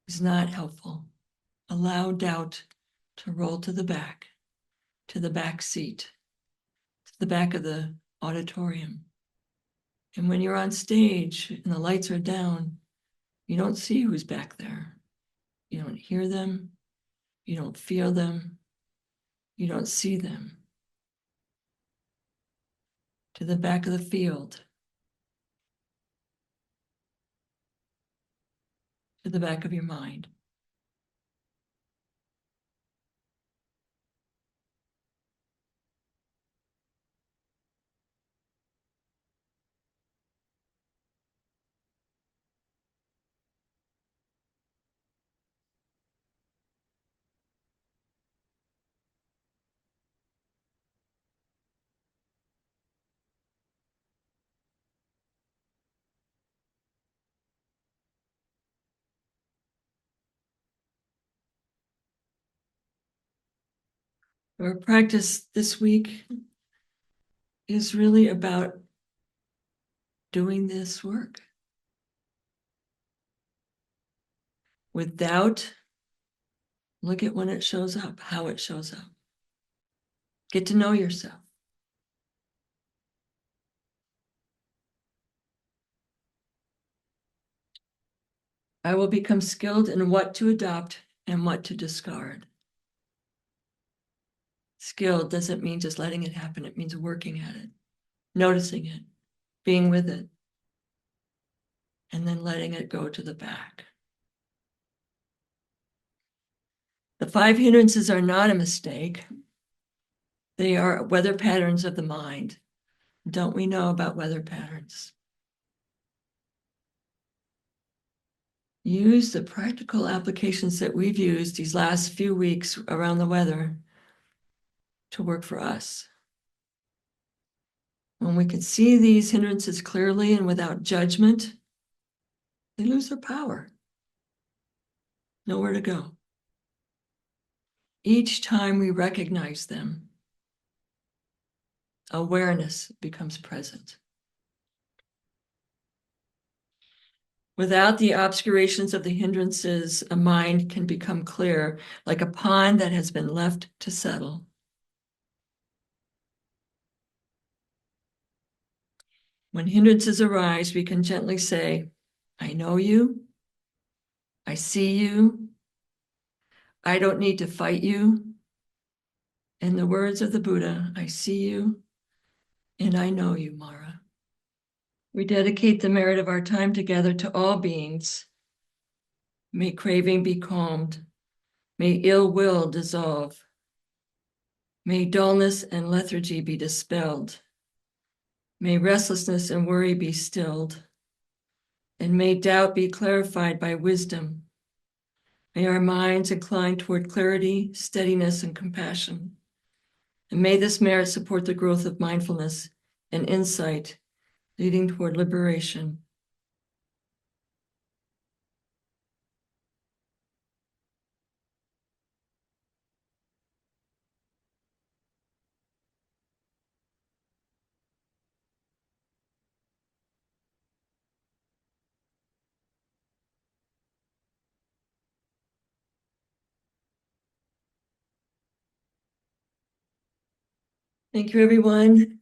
is not helpful. Allow doubt to roll to the back seat, to the back of the auditorium. And when you're on stage and the lights are down, you don't see who's back there. You don't hear them. You don't feel them. You don't see them. To the back of the field, to the back of your mind. Our practice this week is really about doing this work. With doubt, look at when it shows up, how it shows up. Get to know yourself. I will become skilled in what to adopt and what to discard. Skilled doesn't mean just letting it happen. It means working at it, noticing it, being with it, and then letting it go to the back. The 5 hindrances are not a mistake. They are weather patterns of the mind. Don't we know about weather patterns? Use the practical applications that we've used these last few weeks around the weather to work for us. When we can see these hindrances clearly and without judgment, they lose their power. Nowhere to go. Each time we recognize them, awareness becomes present. Without the obscurations of the hindrances, a mind can become clear, like a pond that has been left to settle. When hindrances arise, we can gently say, I know you, I see you, I don't need to fight you. In the words of the Buddha, I see you and I know you, Mara. We dedicate the merit of our time together to all beings. May craving be calmed. May ill will dissolve. May dullness and lethargy be dispelled. May restlessness and worry be stilled. And may doubt be clarified by wisdom. May our minds incline toward clarity, steadiness, and compassion. And may this merit support the growth of mindfulness and insight, leading toward liberation. Thank you, everyone.